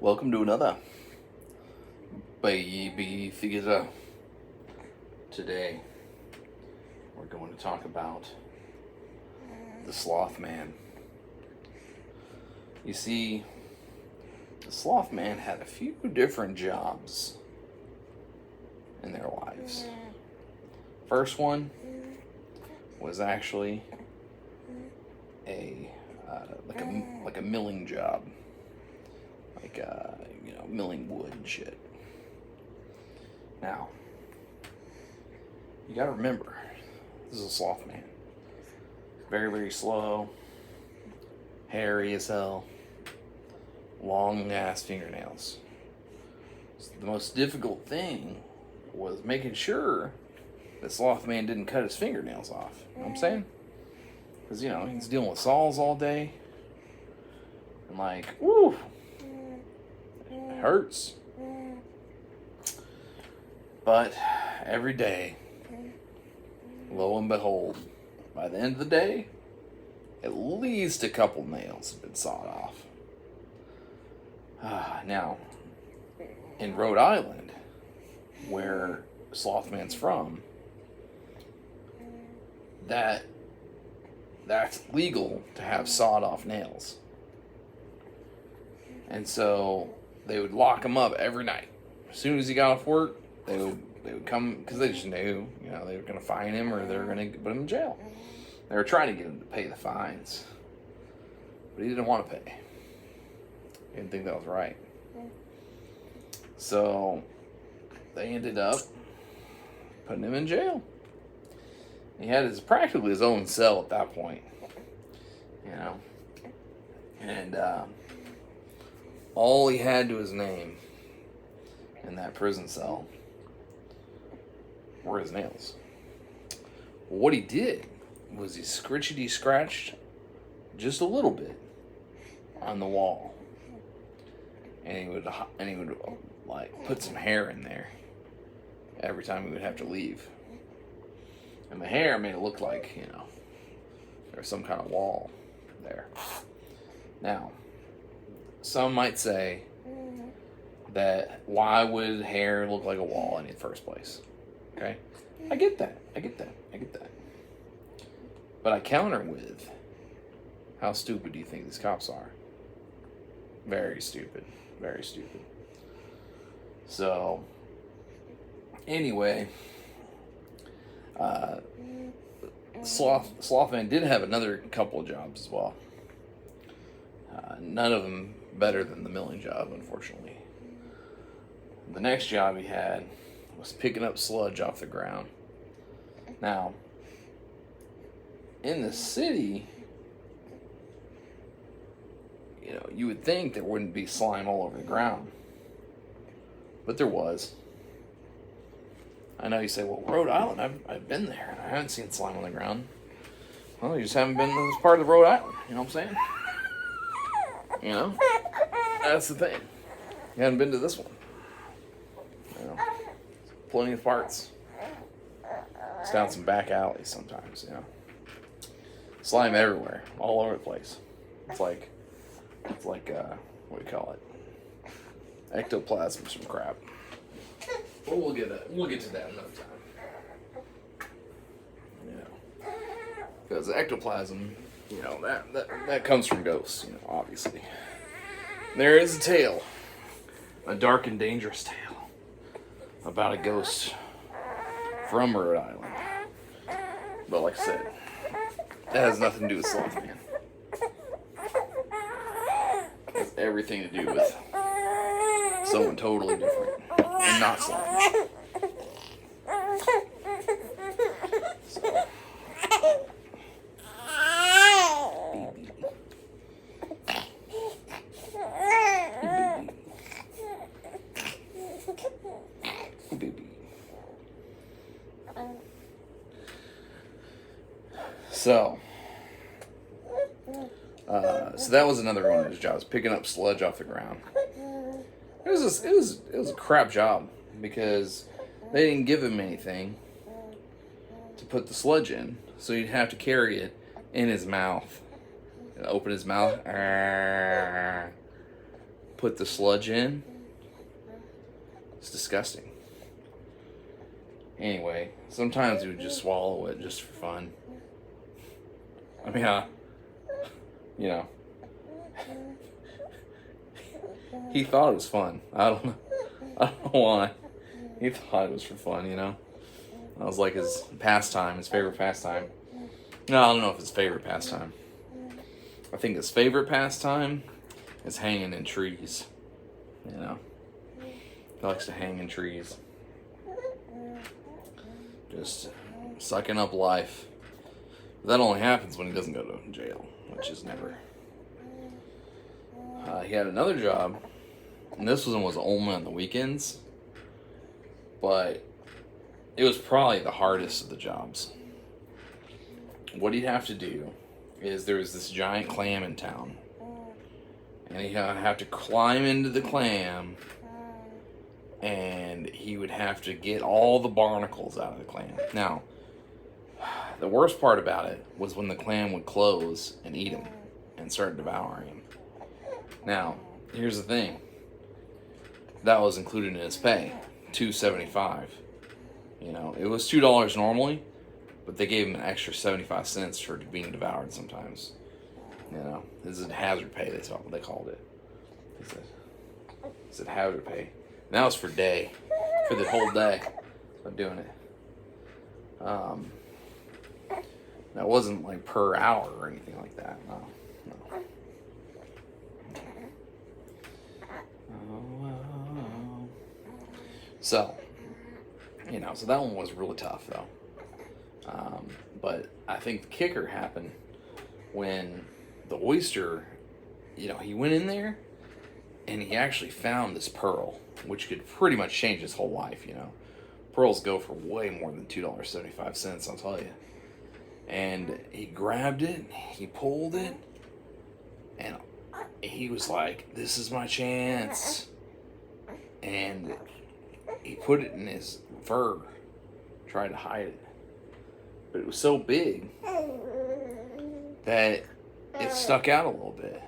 Welcome to another Baby Theater. Today, we're going to talk about the Sloth Man. You see, the Sloth Man had a few different jobs in their lives. First one was actually a milling job, milling wood and shit. Now, you gotta remember, this is a sloth man. Very, very slow, hairy as hell, long ass fingernails. So the most difficult thing was making sure that sloth man didn't cut his fingernails off. You know what I'm saying? Because, he's dealing with saws all day. And woo! It hurts. But every day, lo and behold, by the end of the day, at least a couple nails have been sawed off. Now, in Rhode Island, where Slothman's from, that's legal to have sawed off nails. And so they would lock him up every night. As soon as he got off work, they would come, because they just knew, they were going to fine him or they were going to put him in jail. They were trying to get him to pay the fines, but he didn't want to pay. He didn't think that was right. So they ended up putting him in jail. He had practically his own cell at that point, and all he had to his name in that prison cell were his nails. What he did was he scratched just a little bit on the wall, and he would put some hair in there every time he would have to leave. And the hair made it look like, there was some kind of wall there. Now, some might say that why would hair look like a wall in the first place? Okay? I get that. But I counter with, how stupid do you think these cops are? Very stupid. Very stupid. So, anyway, Slothman did have another couple of jobs as well. None of them better than the milling job, unfortunately. The next job he had was picking up sludge off the ground. Now, in the city, you would think there wouldn't be slime all over the ground. But there was. I know you say, well, Rhode Island, I've been there, and I haven't seen slime on the ground. Well, you just haven't been to this part of Rhode Island, you know what I'm saying? That's the thing. You haven't been to this one. Plenty of parts. It's down some back alleys sometimes, Slime everywhere, all over the place. It's like what do you call it? Ectoplasm, some crap. But we'll get to that another time. Because ectoplasm, that comes from ghosts, obviously. There is a tale, a dark and dangerous tale, about a ghost from Rhode Island. But like I said, it has nothing to do with Slothman. It has everything to do with someone totally different and not Slothman. So that was another one of his jobs, picking up sludge off the ground. It was a crap job because they didn't give him anything to put the sludge in, so he'd have to carry it in his mouth, open his mouth, put the sludge in. It's disgusting. Anyway, sometimes he would just swallow it just for fun. I mean, you know, he thought it was fun. I don't know why. He thought it was for fun, you know. That was like his pastime, his favorite pastime. No, I don't know if it's favorite pastime. I think his favorite pastime is hanging in trees. You know, he likes to hang in trees, just sucking up life. But that only happens when he doesn't go to jail, which is never. He had another job, and this one was only on the weekends, but it was probably the hardest of the jobs. What he'd have to do is there was this giant clam in town, and he'd have to climb into the clam, and he would have to get all the barnacles out of the clam. Now, the worst part about it was when the clam would close and eat him and start devouring him. Now, here's the thing. That was included in his pay, $2.75. You know, it was $2 normally, but they gave him an extra 75 cents for being devoured sometimes. You know, this is hazard pay, they called it. He said hazard pay. And that was for the whole day of doing it. That wasn't like per hour or anything like that. No. So, you know, so that one was really tough though. But I think the kicker happened when the oyster, you know, he went in there and he actually found this pearl, which could pretty much change his whole life, you know. Pearls go for way more than $2.75, I'll tell you. And he grabbed it, he pulled it, and he was like, this is my chance. And he put it in his fur, tried to hide it. But it was so big that it stuck out a little bit.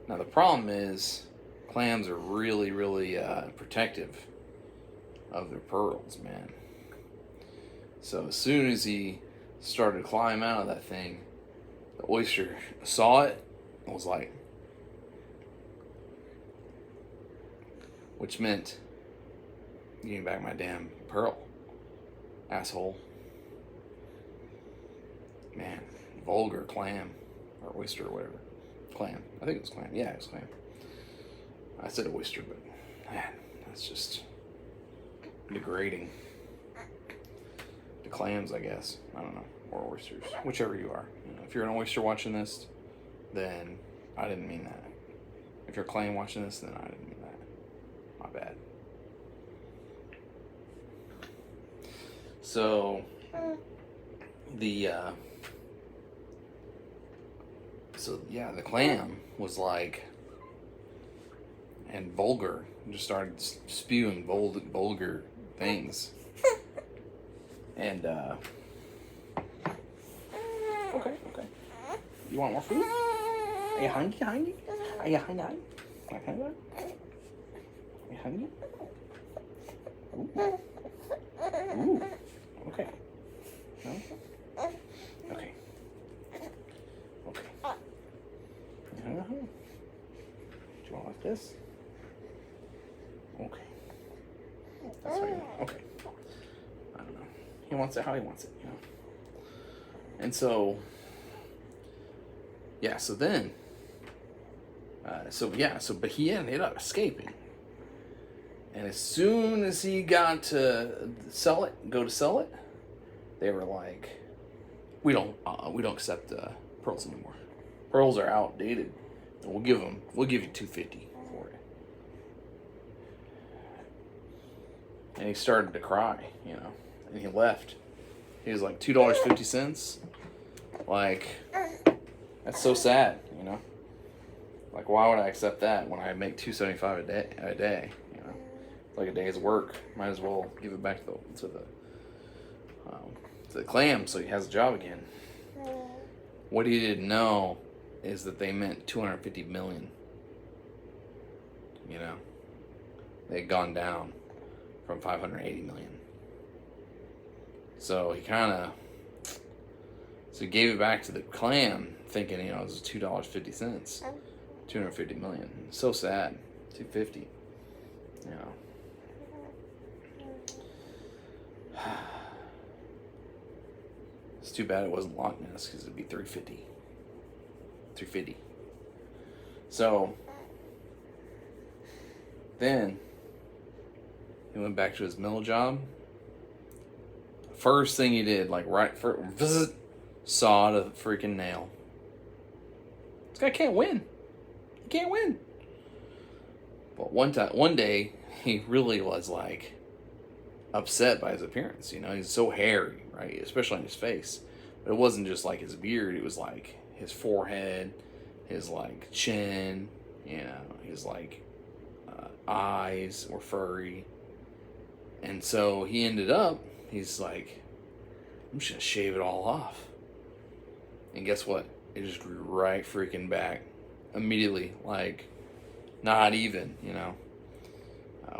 Now the problem is, clams are really, really protective of their pearls, man. So as soon as he started to climb out of that thing, the oyster saw it and was like, which meant, give me back my damn pearl, asshole. Man, vulgar clam, or oyster or whatever. Clam. I think it was clam. Yeah, it was clam. I said oyster, but man, that's just degrading. The clams, I guess. I don't know. Or oysters. Whichever you are. You know, if you're an oyster watching this, then I didn't mean that. If you're a clam watching this, then I didn't mean that. My bad. So, the clam was like, and vulgar, just started spewing vulgar things. And, okay. You want more food? Are you hungry? Are you hungry? Are you hungry? Ooh. Okay. No? Okay. Do you want like this? Okay. That's what you want. Okay. I don't know. He wants it how he wants it, you know. And so, yeah, so then, but he ended up escaping. And as soon as he got to go to sell it, they were like, we don't accept pearls anymore. Pearls are outdated. And we'll give you $2.50 for it. And he started to cry, you know, and he left. He was like $2.50. Like, that's so sad, you know. Like, why would I accept that when I make $2.75 a day? You know, it's like a day's work. Might as well give it back to the clam so he has a job again. What he didn't know is that they meant 250 million. you know. They had gone down from 580 million. So he gave it back to the clan, thinking, you know, it was $2.50, 250 million. So sad. 250. You know. It's too bad it wasn't Loch Ness, because it'd be 350. 350. So then he went back to his mill job. First thing he did, like sawed a freaking nail. This guy can't win. He can't win. But one day, he really was like upset by his appearance. You know, he's so hairy, right? Especially on his face. But it wasn't just like his beard. It was like his forehead, his like chin. You know, his like eyes were furry. And so he ended up, he's like, I'm just gonna shave it all off. And guess what? It just grew right freaking back immediately. Like, not even, you know.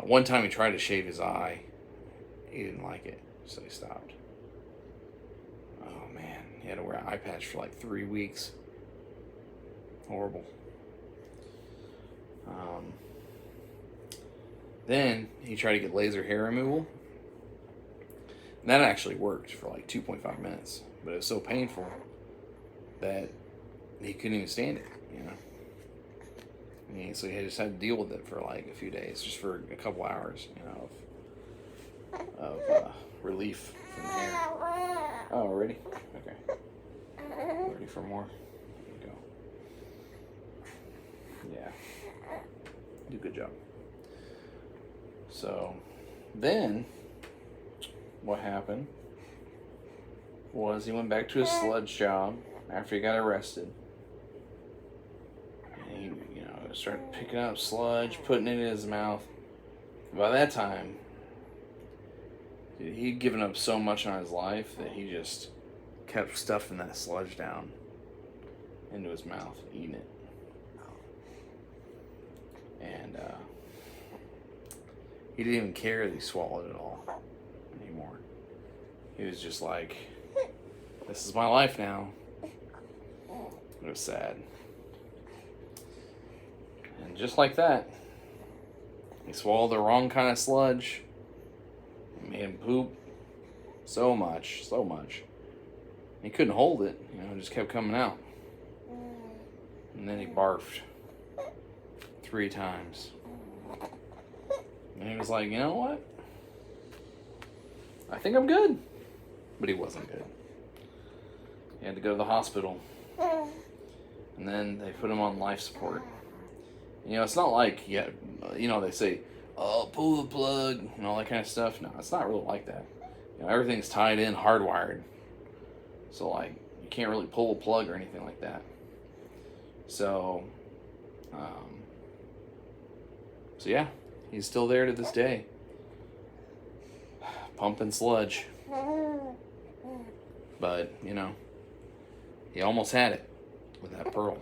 One time he tried to shave his eye. He didn't like it, so he stopped. Oh man, he had to wear an eye patch for like 3 weeks. Horrible. Then he tried to get laser hair removal. And that actually worked for like 2.5 minutes. But it was so painful that he couldn't even stand it, you know. So he just had to deal with it for like a few days, just for a couple hours, you know, of relief from the hair. Oh, ready? Okay. Ready for more? There you go. Yeah. Do a good job. So then what happened was he went back to his sludge job after he got arrested. And he, you know, started picking up sludge, putting it in his mouth. By that time, he'd given up so much on his life that he just kept stuffing that sludge down into his mouth, eating it. And he didn't even care that he swallowed it all anymore. He was just like, this is my life now. It was sad. And just like that, he swallowed the wrong kind of sludge. It made him poop so much. He couldn't hold it, you know, it just kept coming out. And then he barfed 3 times. And he was like, you know what? I think I'm good. But he wasn't good. He had to go to the hospital. And then they put him on life support. You know, it's not like, you know, they say, oh, pull the plug and all that kind of stuff. No, it's not really like that. You know, everything's tied in, hardwired. So, like, you can't really pull a plug or anything like that. So yeah, he's still there to this day. Pumping sludge. But, you know, he almost had it with that pearl.